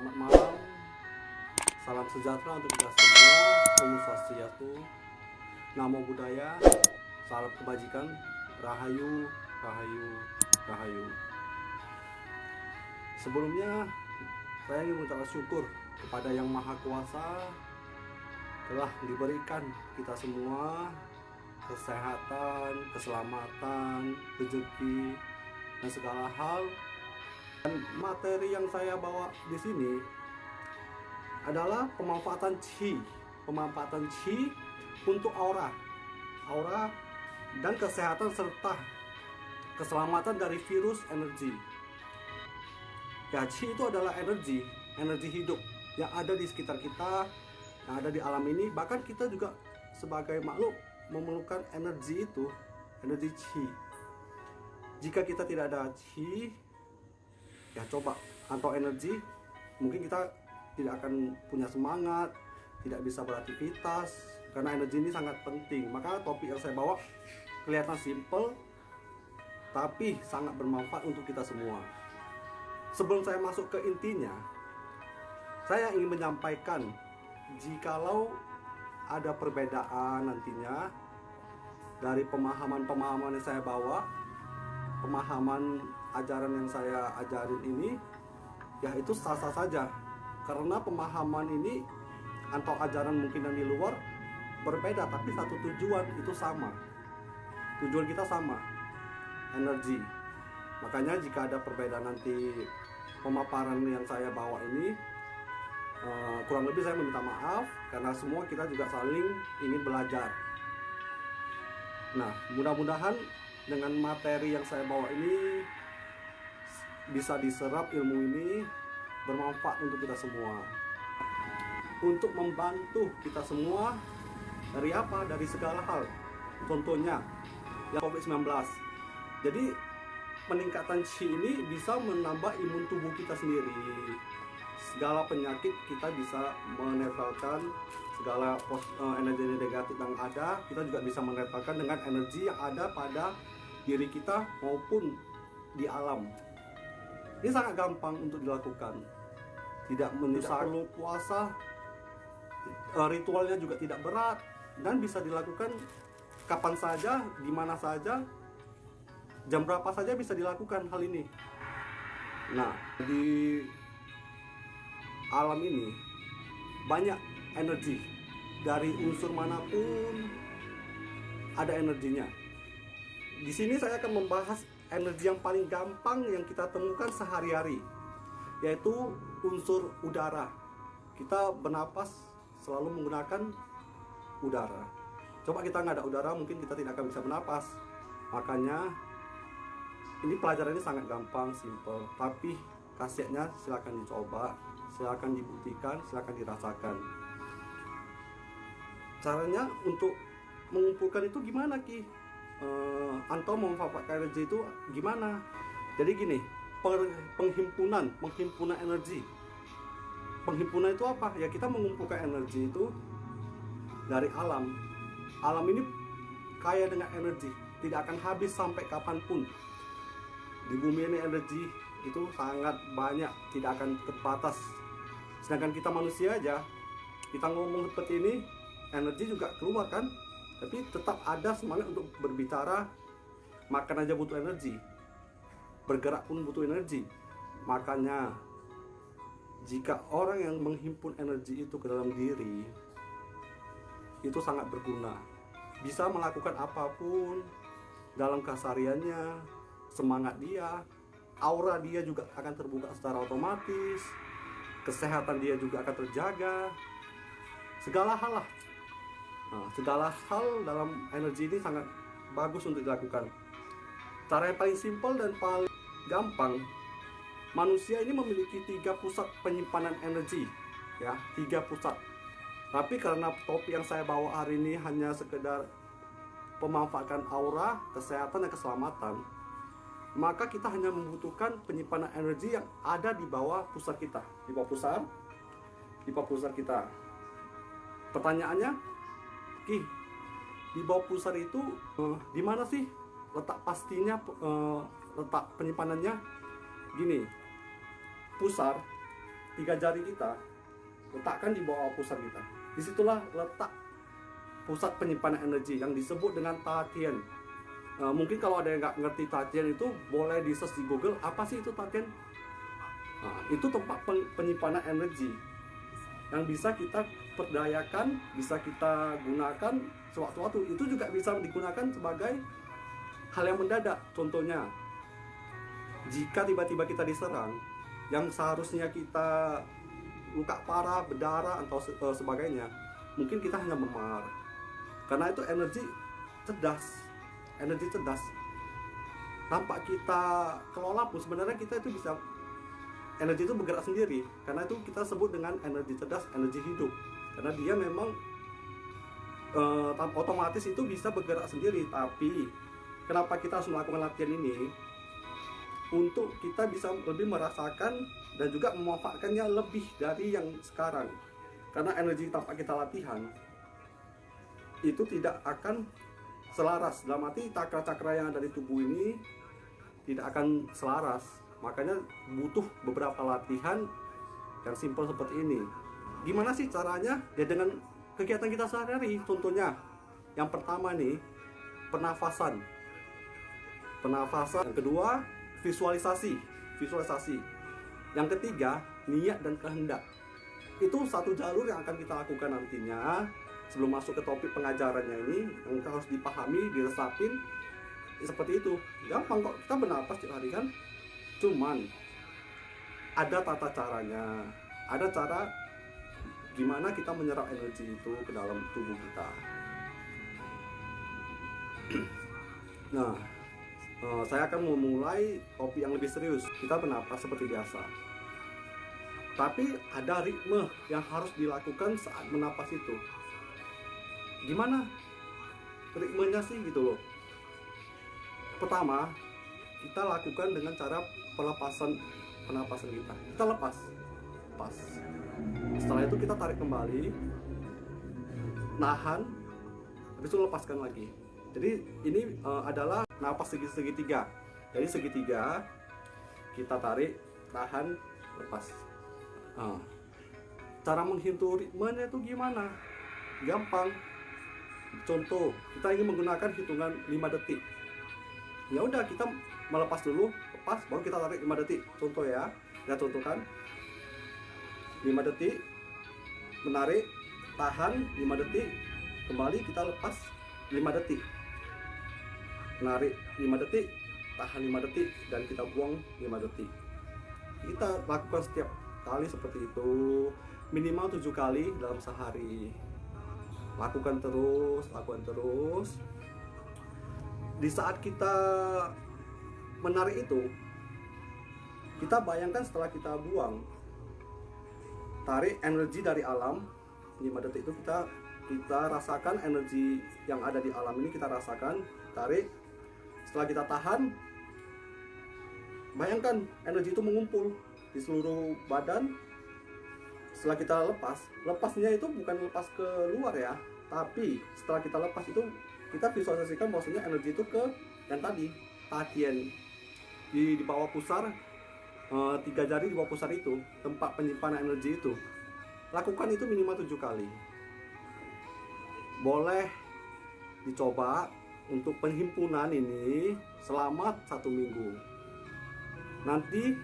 Selamat malam, salam sejahtera untuk kita semua. Om Swastiastu, Namo Buddhaya, salam kebajikan, Rahayu, Rahayu, Rahayu. Sebelumnya, saya ingin mengucapkan syukur kepada Yang Maha Kuasa telah diberikan kita semua kesehatan, keselamatan, rezeki, dan segala hal. Dan materi yang saya bawa di sini adalah pemanfaatan chi untuk aura dan kesehatan serta keselamatan dari virus energi. Ya, chi itu adalah energi hidup yang ada di sekitar kita, yang ada di alam ini. Bahkan kita juga sebagai makhluk memerlukan energi itu, energi chi. Jika kita tidak ada chi, ya coba atau energi, mungkin kita tidak akan punya semangat, tidak bisa beraktivitas, karena energi ini sangat penting. Maka topik yang saya bawa kelihatan simple, tapi sangat bermanfaat untuk kita semua. Sebelum saya masuk ke intinya, saya ingin menyampaikan, jikalau ada perbedaan nantinya dari pemahaman-pemahaman yang saya bawa, pemahaman ajaran yang saya ajarin ini, ya itu sah-sah saja, karena pemahaman ini atau ajaran mungkin yang di luar berbeda, tapi satu tujuan itu sama. Tujuan kita sama, energi. Makanya jika ada perbedaan nanti pemaparan yang saya bawa ini, kurang lebih saya meminta maaf, karena semua kita juga saling ingin belajar. Nah, mudah-mudahan dengan materi yang saya bawa ini bisa diserap, ilmu ini bermanfaat untuk kita semua, untuk membantu kita semua dari apa? Dari segala hal. Contohnya ya COVID-19. Jadi peningkatan chi ini bisa menambah imun tubuh kita sendiri. Segala penyakit kita bisa menetralkan, segala energi negatif yang ada kita juga bisa menetralkan dengan energi yang ada pada diri kita maupun di alam. Ini sangat gampang untuk dilakukan, tidak perlu puasa, ritualnya juga tidak berat, dan bisa dilakukan kapan saja, di mana saja, jam berapa saja bisa dilakukan hal ini. Nah, di alam ini banyak energi, dari unsur manapun ada energinya. Di sini saya akan membahas energi yang paling gampang yang kita temukan sehari-hari, yaitu unsur udara. Kita bernapas selalu menggunakan udara. Coba kita nggak ada udara, mungkin kita tidak akan bisa bernapas. Makanya ini pelajaran ini sangat gampang, simple, tapi khasiatnya silakan dicoba, silakan dibuktikan, silakan dirasakan. Caranya untuk mengumpulkan itu gimana, Ki? Atau memanfaatkan energi itu gimana? Jadi gini, penghimpunan energi. Penghimpunan itu apa? Ya kita mengumpulkan energi itu dari alam. Alam ini kaya dengan energi, tidak akan habis sampai kapanpun. Di bumi ini energi itu sangat banyak, tidak akan terbatas. Sedangkan kita manusia aja, kita ngomong seperti ini, energi juga keluar kan? Tapi tetap ada semangat untuk berbicara. Makan aja butuh energi, bergerak pun butuh energi. Makanya jika orang yang menghimpun energi itu ke dalam diri, itu sangat berguna, bisa melakukan apapun dalam kesehariannya. Semangat dia, aura dia juga akan terbuka secara otomatis, kesehatan dia juga akan terjaga, segala hal lah. Nah, segala hal dalam energi ini sangat bagus untuk dilakukan. Cara yang paling simpel dan paling gampang, manusia ini memiliki 3 pusat penyimpanan energi, ya, 3 pusat. Tapi karena topik yang saya bawa hari ini hanya sekedar pemanfaatan aura, kesehatan, dan keselamatan, maka kita hanya membutuhkan penyimpanan energi yang ada di bawah pusar kita, di bawah pusar kita. Pertanyaannya, Ki, di bawah pusar itu di mana sih letak pastinya, letak penyimpanannya? Gini, pusar tiga jari kita letakkan di bawah pusar kita. Disitulah letak pusat penyimpanan energi yang disebut dengan Tatian. Mungkin kalau ada yang nggak ngerti Tatian itu, boleh di search di Google, apa sih itu Tatian? Itu tempat penyimpanan energi yang bisa kita perdayakan, bisa kita gunakan sewaktu-waktu. Itu juga bisa digunakan sebagai hal yang mendadak. Contohnya, jika tiba-tiba kita diserang, yang seharusnya kita luka parah, berdarah, atau sebagainya, mungkin kita hanya memar. Karena itu energi cerdas. Tanpa kita kelola pun sebenarnya kita itu bisa, energi itu bergerak sendiri. Karena itu kita sebut dengan energi cerdas, energi hidup. Karena dia memang otomatis itu bisa bergerak sendiri. Tapi kenapa kita harus melakukan latihan ini? Untuk kita bisa lebih merasakan dan juga memanfaatkannya lebih dari yang sekarang. Karena energi tanpa kita latihan itu tidak akan selaras. Dalam arti cakra-cakra yang ada di tubuh ini tidak akan selaras. Makanya butuh beberapa latihan yang simpel seperti ini. Gimana sih caranya? Ya dengan kegiatan kita sehari-hari. Contohnya yang pertama nih, pernafasan. Yang kedua, visualisasi. Yang ketiga, niat dan kehendak. Itu satu jalur yang akan kita lakukan nantinya. Sebelum masuk ke topik pengajarannya ini, yang harus dipahami, diresapin, seperti itu. Gampang kok, kita bernapas tiap hari kan. Cuman ada tata caranya, ada cara gimana kita menyerap energi itu ke dalam tubuh kita. Nah, saya akan memulai topik yang lebih serius. Kita bernapas seperti biasa, tapi ada ritme yang harus dilakukan saat bernapas itu. Gimana ritmenya sih gitu loh. Pertama, kita lakukan dengan cara pelepasan pernapasan kita. Kita lepas. Setelah itu kita tarik kembali, nahan, habis itu lepaskan lagi. Jadi ini adalah napas segitiga. Jadi segitiga, kita tarik, tahan, lepas. Cara menghitung ritmenya itu gimana? Gampang. Contoh, kita ingin menggunakan hitungan 5 detik. Ya udah, kita melepas dulu, lepas, baru kita tarik 5 detik. Contoh ya, kita contohkan 5 detik, menarik, tahan 5 detik, kembali kita lepas 5 detik, menarik 5 detik, tahan 5 detik, dan kita buang 5 detik. Kita lakukan setiap kali seperti itu, minimal 7 kali dalam sehari. Lakukan terus. Di saat kita menarik itu, kita bayangkan setelah kita buang, tarik energi dari alam 5 detik itu, kita rasakan energi yang ada di alam ini, kita rasakan, tarik. Setelah kita tahan, bayangkan energi itu mengumpul di seluruh badan. Setelah kita lepasnya itu bukan lepas ke luar ya, tapi setelah kita lepas itu, kita visualisasikan bahwasanya energi itu ke yang tadi, Tatian, di bawah pusar, 3 jari di bawah pusar itu, tempat penyimpanan energi itu. Lakukan itu minimal 7 kali. Boleh dicoba untuk penghimpunan ini selama 1 minggu. Nanti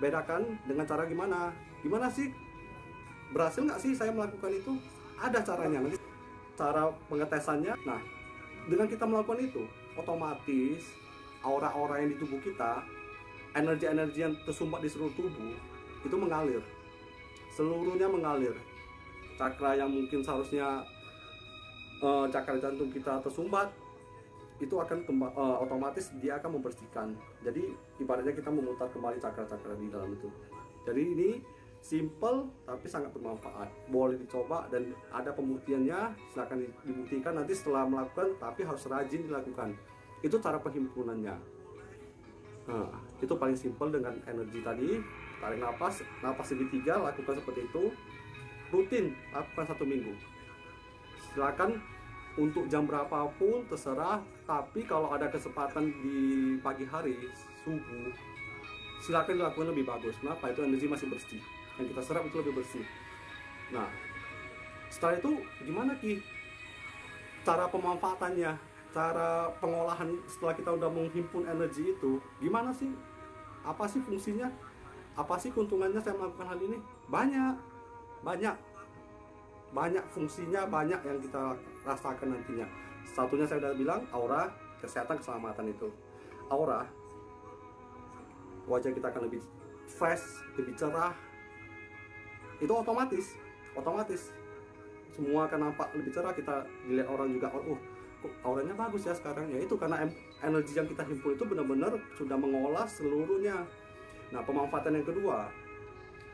bedakan dengan cara gimana sih, berhasil nggak sih saya melakukan itu? Ada caranya, nanti cara pengetesannya. Nah, dengan kita melakukan itu, otomatis aura-aura yang di tubuh kita, energi-energi yang tersumbat di seluruh tubuh itu mengalir, seluruhnya mengalir. Cakra yang mungkin seharusnya cakra jantung kita tersumbat, itu akan otomatis dia akan membersihkan. Jadi ibaratnya kita memutar kembali cakra-cakra di dalam itu. Jadi ini simple tapi sangat bermanfaat. Boleh dicoba dan ada pembuktiannya, silakan dibuktikan nanti setelah melakukan, tapi harus rajin dilakukan. Itu cara penghimpunannya. Nah, itu paling simple dengan energi tadi. Tarik napas segitiga, lakukan seperti itu. Rutin, lakukan 1 minggu. Silakan untuk jam berapapun terserah, tapi kalau ada kesempatan di pagi hari, subuh, silakan dilakukan lebih bagus. Kenapa? Itu energi masih bersih, yang kita serap itu lebih bersih. Nah, setelah itu gimana Ki cara pemanfaatannya, cara pengolahan setelah kita udah menghimpun energi itu gimana sih? Apa sih fungsinya? Apa sih keuntungannya saya melakukan hal ini? Banyak fungsinya, banyak yang kita rasakan nantinya. Satunya saya udah bilang, aura, kesehatan, keselamatan itu. Aura, wajah kita akan lebih fresh, lebih cerah. Itu otomatis semua akan nampak lebih cerah. Kita dilihat orang juga, oh kok auranya bagus ya sekarang. Ya itu karena energi yang kita himpun itu benar-benar sudah mengolah seluruhnya. Nah, pemanfaatan yang kedua,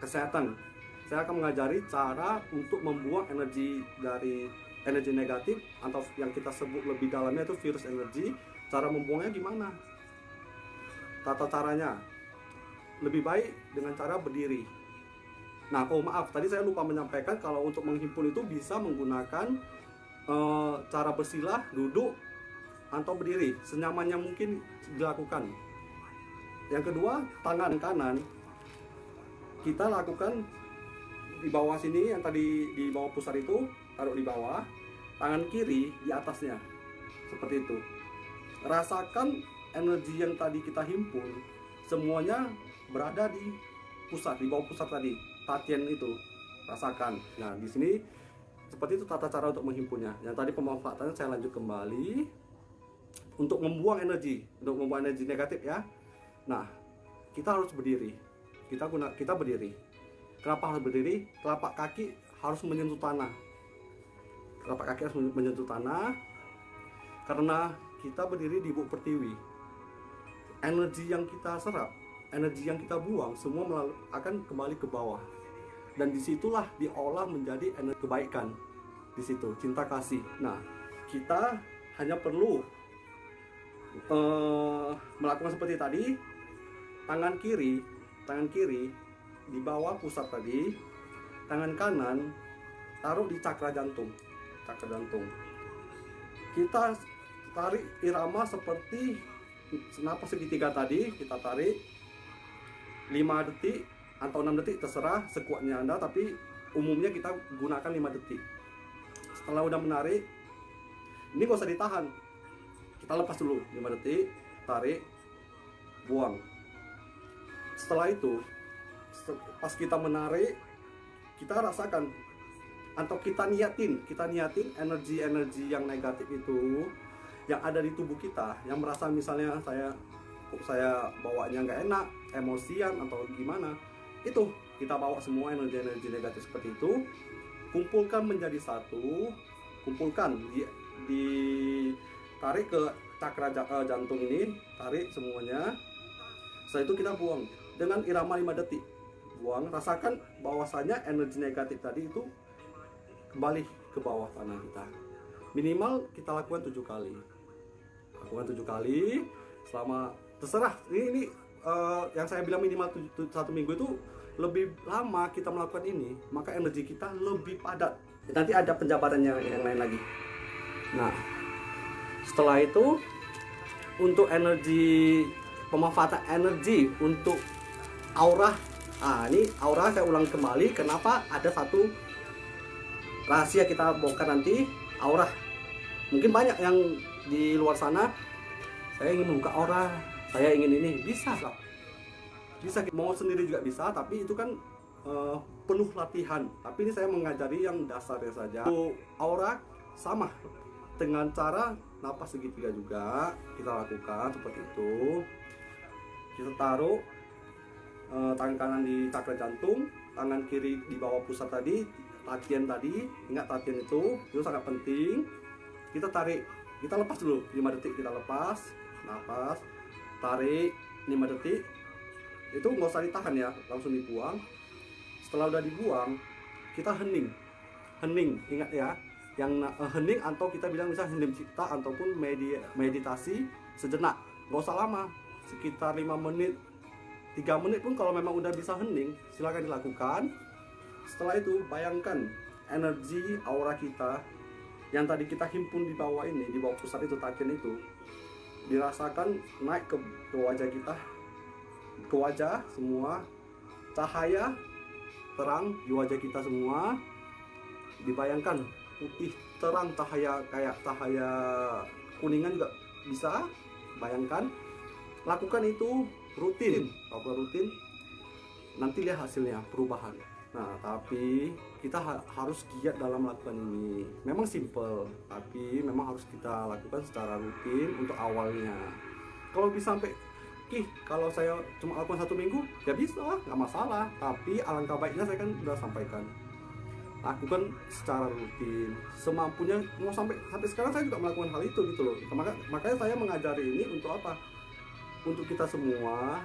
kesehatan. Saya akan mengajari cara untuk membuang energi dari energi negatif atau yang kita sebut lebih dalamnya itu virus energi. Cara membuangnya gimana? Tata caranya lebih baik dengan cara berdiri. Nah, maaf, tadi saya lupa menyampaikan kalau untuk menghimpun itu bisa menggunakan cara bersila, duduk, atau berdiri, senyamannya mungkin dilakukan. Yang kedua, tangan kanan kita lakukan di bawah sini, yang tadi di bawah pusar itu, taruh di bawah, tangan kiri di atasnya, seperti itu. Rasakan energi yang tadi kita himpun, semuanya berada di pusat, di bawah pusat tadi, tatian itu, rasakan. Nah, di sini seperti itu tata cara untuk menghimpunnya. Yang tadi pemanfaatannya saya lanjut kembali untuk membuang energi, negatif ya. Nah, kita harus berdiri. Kita berdiri. Kenapa harus berdiri? Telapak kaki harus menyentuh tanah. Karena kita berdiri di buk pertiwi. Energi yang kita serap, energi yang kita buang, semua akan kembali ke bawah. Dan disitulah diolah menjadi energi kebaikan. Di situ cinta kasih. Nah, kita hanya perlu melakukan seperti tadi. Tangan kiri di bawah pusat tadi, tangan kanan taruh di cakra jantung. Kita tarik irama seperti senapas segitiga tadi. Kita tarik 5 detik atau 6 detik, terserah sekuatnya Anda, tapi umumnya kita gunakan 5 detik. Setelah udah menarik, ini gak usah ditahan, kita lepas dulu 5 detik, tarik, buang. Setelah itu, pas kita menarik, kita rasakan atau kita niatin energi-energi yang negatif itu yang ada di tubuh kita, yang merasa misalnya saya bawaannya nggak enak, emosian atau gimana, itu kita bawa semua energi-energi negatif seperti itu, kumpulkan menjadi satu, ditarik ke cakra jantung ini, tarik semuanya. Setelah itu kita buang dengan irama 5 detik. Buang, rasakan bahwasanya energi negatif tadi itu kembali ke bawah tanah kita. Minimal kita lakukan 7 kali. Selama terserah. Ini yang saya bilang minimal 1 minggu itu lebih lama kita melakukan ini, maka energi kita lebih padat. Nanti ada penjabarannya yang lain lagi. Nah, setelah itu untuk pemanfaatan energi untuk aura. Ini aura saya ulang kembali. Kenapa ada satu rahasia kita bongkar nanti, aura. Mungkin banyak yang di luar sana, saya ingin membuka aura, saya ingin ini, bisa mau sendiri juga bisa, tapi itu kan penuh latihan. Tapi ini saya mengajari yang dasarnya saja. Aura sama dengan cara napas segitiga juga kita lakukan seperti itu. Kita taruh tangan kanan di cakra jantung, tangan kiri di bawah pusat tadi, tatian tadi. Ingat tatian itu sangat penting. Kita tarik, kita lepas dulu 5 detik, kita lepas napas, tarik 5 detik. Itu nggak usah ditahan ya, langsung dibuang. Setelah udah dibuang, kita hening, ingat ya, yang hening atau kita bilang bisa hening cipta ataupun meditasi sejenak, nggak usah lama, sekitar 5 menit, 3 menit pun kalau memang udah bisa hening, silakan dilakukan. Setelah itu bayangkan energi aura kita yang tadi kita himpun di bawah ini, di bawah pusat itu, tatian itu, dirasakan naik ke wajah kita, ke wajah semua, cahaya terang di wajah kita semua. Dibayangkan putih terang, cahaya kayak cahaya kuningan juga bisa. Bayangkan, lakukan itu rutin, lakukan rutin, nanti lihat hasilnya, perubahan. Nah, tapi kita harus giat dalam melakukan ini. Memang simple, tapi memang harus kita lakukan secara rutin untuk awalnya. Kalau bisa sampai, kalau saya cuma lakukan 1 minggu, ya bisa, nggak masalah. Tapi alangkah baiknya saya kan sudah sampaikan, lakukan secara rutin, semampunya. Mau sampai sekarang saya juga melakukan hal itu gitu loh. Makanya saya mengajari ini untuk apa? Untuk kita semua.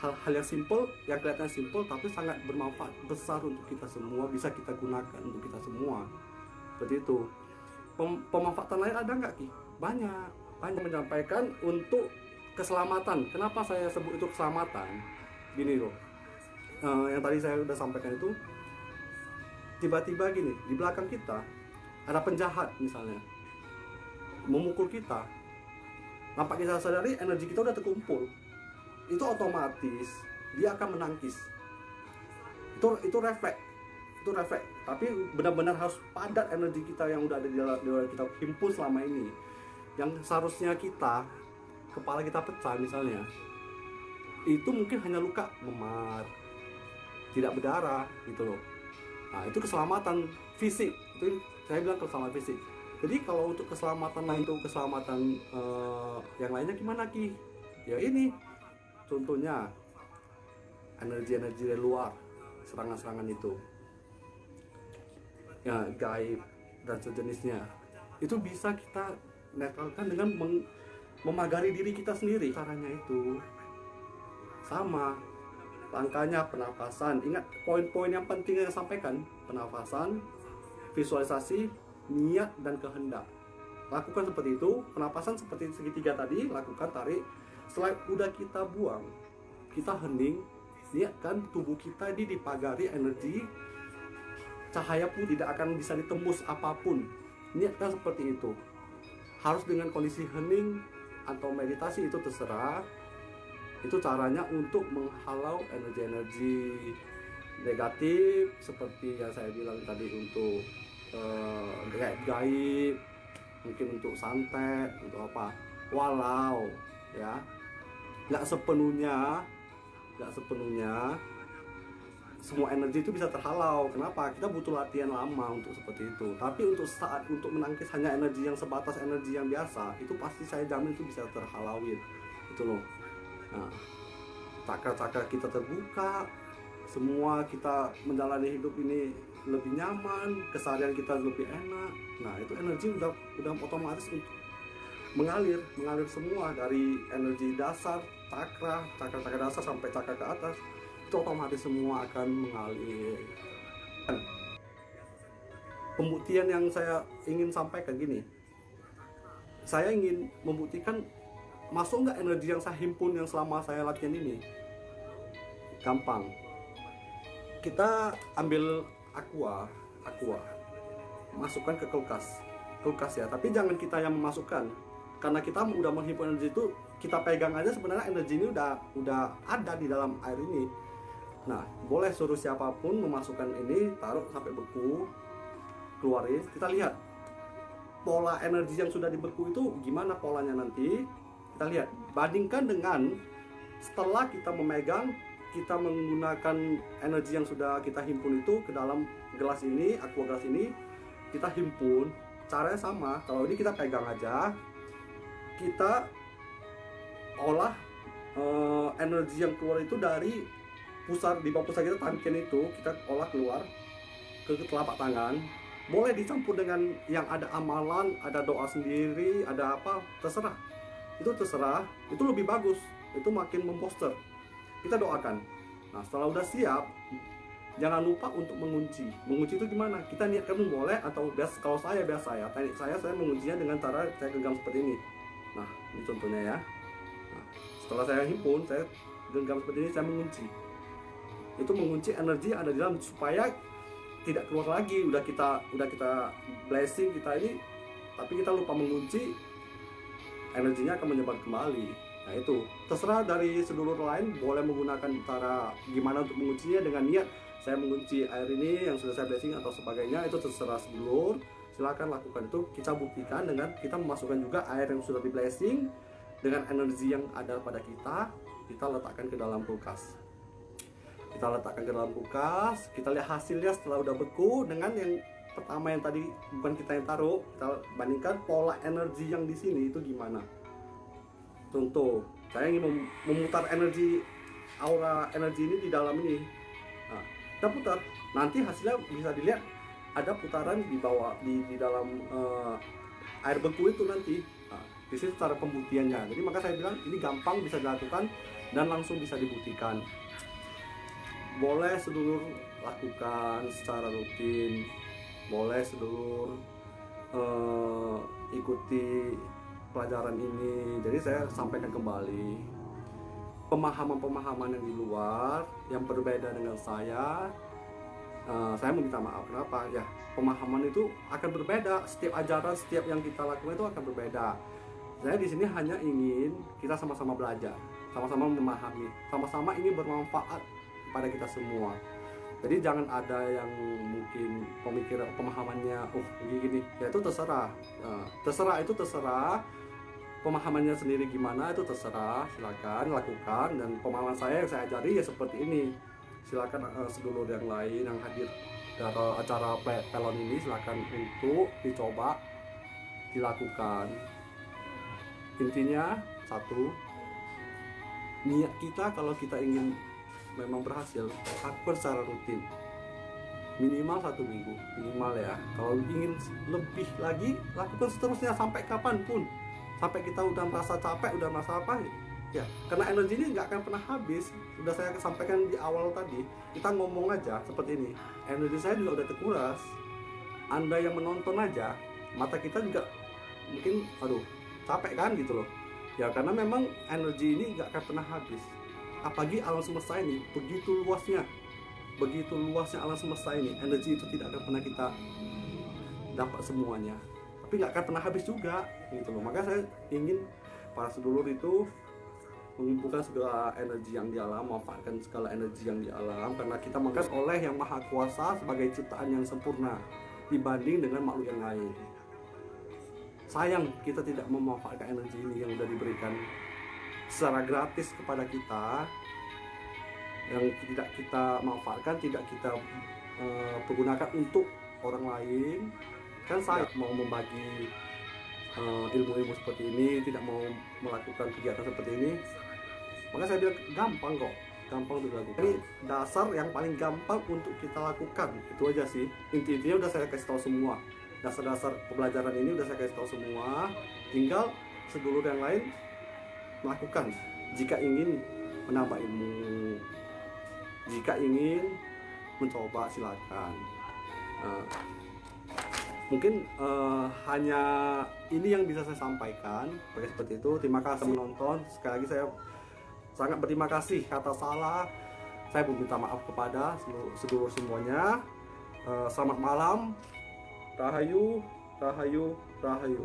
Hal-hal yang simple, yang kelihatannya simple tapi sangat bermanfaat besar untuk kita semua, bisa kita gunakan untuk kita semua. Seperti itu. Pemanfaatan lain ada nggak, Ki? Banyak menyampaikan untuk keselamatan. Kenapa saya sebut itu keselamatan? Gini loh, yang tadi saya udah sampaikan itu, tiba-tiba gini, di belakang kita ada penjahat misalnya, memukul kita. Tanpa kita sadari, energi kita udah terkumpul. Itu otomatis dia akan menangkis. Itu refleks, tapi benar-benar harus padat energi kita yang udah ada di dalam kita himpun selama ini. Yang seharusnya kita, kepala kita pecah misalnya, itu mungkin hanya luka memar, tidak berdarah gitu loh. Nah, itu keselamatan fisik. Itu saya bilang keselamatan fisik. Jadi kalau untuk keselamatan lain, untuk keselamatan yang lainnya gimana, Ki? Ya ini contohnya, energi-energi dari luar, serangan-serangan itu, ya gaib dan sejenisnya, itu bisa kita netralkan dengan memagari diri kita sendiri. Caranya itu sama, langkahnya pernapasan. Ingat poin-poin yang penting yang saya sampaikan: pernapasan, visualisasi, niat, dan kehendak. Lakukan seperti itu. Pernapasan seperti segitiga tadi, lakukan, tarik. Setelah udah kita buang, kita hening, niatkan tubuh kita ini dipagari energi, cahaya pun tidak akan bisa ditembus apapun. Niatkan seperti itu. Harus dengan kondisi hening atau meditasi, itu terserah. Itu caranya untuk menghalau energi-energi negatif, seperti yang saya bilang tadi, untuk gaib, mungkin untuk santet, untuk apa. Walau ya nggak sepenuhnya semua energi itu bisa terhalau. Kenapa? Kita butuh latihan lama untuk seperti itu. Tapi untuk menangkis hanya energi yang sebatas energi yang biasa, itu pasti saya jamin itu bisa terhalauin itu loh. Nah, cakra-cakra kita terbuka, semua kita menjalani hidup ini lebih nyaman, keseharian kita lebih enak. Nah, itu energi udah otomatis mengalir semua, dari energi dasar, cakra dasar sampai cakra ke atas, itu otomatis semua akan mengalir. Pembuktian yang saya ingin sampaikan gini, saya ingin membuktikan masuk nggak energi yang saya himpun yang selama saya latihan ini. Gampang, kita ambil aqua, masukkan ke kulkas ya, tapi jangan kita yang memasukkan. Karena kita udah menghimpun energi itu, kita pegang aja, sebenarnya energi ini udah ada di dalam air ini. Nah, boleh suruh siapapun memasukkan ini, taruh sampai beku, keluarin. Kita lihat pola energi yang sudah dibeku itu gimana polanya nanti. Kita lihat, bandingkan dengan setelah kita memegang, kita menggunakan energi yang sudah kita himpun itu ke dalam gelas ini, aqua gelas ini, kita himpun. Caranya sama. Kalau ini kita pegang aja, kita olah energi yang keluar itu dari di bawah pusar kita, tangkian itu kita olah keluar ke telapak tangan. Boleh dicampur dengan yang ada amalan, ada doa sendiri, ada apa, terserah. Itu terserah, itu lebih bagus, itu makin memposter. Kita doakan. Nah, setelah udah siap, jangan lupa untuk mengunci. Mengunci itu gimana? Kita niatkan boleh, atau kalau saya biasa ya, teknik saya menguncinya dengan cara saya genggam seperti ini. Nah, ini contohnya ya. Nah, setelah saya himpun, saya genggam seperti ini, saya mengunci. Itu mengunci energi yang ada di dalam supaya tidak keluar lagi. Udah kita blessing kita ini, tapi kita lupa mengunci, energinya akan menyebar kembali. Nah itu terserah dari sedulur lain, boleh menggunakan cara gimana untuk menguncinya dengan niat saya mengunci air ini yang sudah saya blessing atau sebagainya, itu terserah sedulur, silakan lakukan. Itu kita buktikan dengan kita memasukkan juga air yang sudah di blessing dengan energi yang ada pada kita letakkan ke dalam kulkas. Kita lihat hasilnya setelah udah beku dengan yang pertama yang tadi bukan kita yang taruh, kita bandingkan pola energi yang di sini itu gimana. Contoh, saya ingin memutar energi, aura energi ini di dalam ini. Nah, kita putar, nanti hasilnya bisa dilihat ada putaran di bawah di dalam air beku itu nanti. Nah, di situ cara pembuktiannya. Jadi maka saya bilang ini gampang bisa dilakukan dan langsung bisa dibuktikan. Boleh sedulur lakukan secara rutin, boleh sedulur ikuti pelajaran ini. Jadi saya sampaikan kembali pemahaman-pemahaman yang di luar yang berbeda dengan saya meminta maaf. Kenapa? Ya, pemahaman itu akan berbeda. Setiap ajaran, setiap yang kita lakukan itu akan berbeda. Saya di sini hanya ingin kita sama-sama belajar, sama-sama memahami, sama-sama ingin bermanfaat kepada kita semua. Jadi jangan ada yang mungkin pemahamannya gini, ya itu terserah. Terserah pemahamannya sendiri gimana, itu terserah, silakan lakukan. Dan pemahaman saya yang saya ajari ya seperti ini. Silakan sedulur yang lain yang hadir dalam acara pelon ini silakan untuk dicoba dilakukan. Intinya satu, niat kita kalau kita ingin memang berhasil, lakukan secara rutin minimal 1 minggu minimal ya. Kalau ingin lebih lagi, lakukan seterusnya sampai kapanpun, sampai kita udah merasa capek, udah merasa apa ya, karena energi ini nggak akan pernah habis. Udah saya sampaikan di awal tadi, kita ngomong aja seperti ini, energi saya juga udah terkuras. Anda yang menonton aja, mata kita juga mungkin aduh capek kan gitu loh ya, karena memang energi ini nggak akan pernah habis. Apalagi alam semesta ini begitu luasnya alam semesta ini, energi itu tidak akan pernah kita dapat semuanya, tapi nggak akan pernah habis juga gitu loh. Maka saya ingin para sedulur itu mengumpulkan segala energi yang di alam, memanfaatkan segala energi yang di alam, karena kita makan oleh yang maha kuasa sebagai ciptaan yang sempurna dibanding dengan makhluk yang lain. Sayang kita tidak memanfaatkan energi ini yang sudah diberikan secara gratis kepada kita, yang tidak kita manfaatkan, tidak kita pergunakan untuk orang lain. Kan saya mau membagi ilmu-ilmu seperti ini, tidak mau melakukan kegiatan seperti ini, maka saya bilang gampang dilakukan. Ini dasar yang paling gampang untuk kita lakukan, itu aja sih. Intinya udah saya kasih tahu semua, dasar-dasar pembelajaran ini udah saya kasih tahu semua. Tinggal sedulur yang lain melakukan jika ingin menambah ilmu, jika ingin mencoba silakan. Mungkin hanya ini yang bisa saya sampaikan seperti itu. Terima kasih menonton. Sekali lagi saya sangat berterima kasih. Kata salah saya meminta maaf kepada sedulur semuanya. Selamat malam. Rahayu, rahayu, rahayu.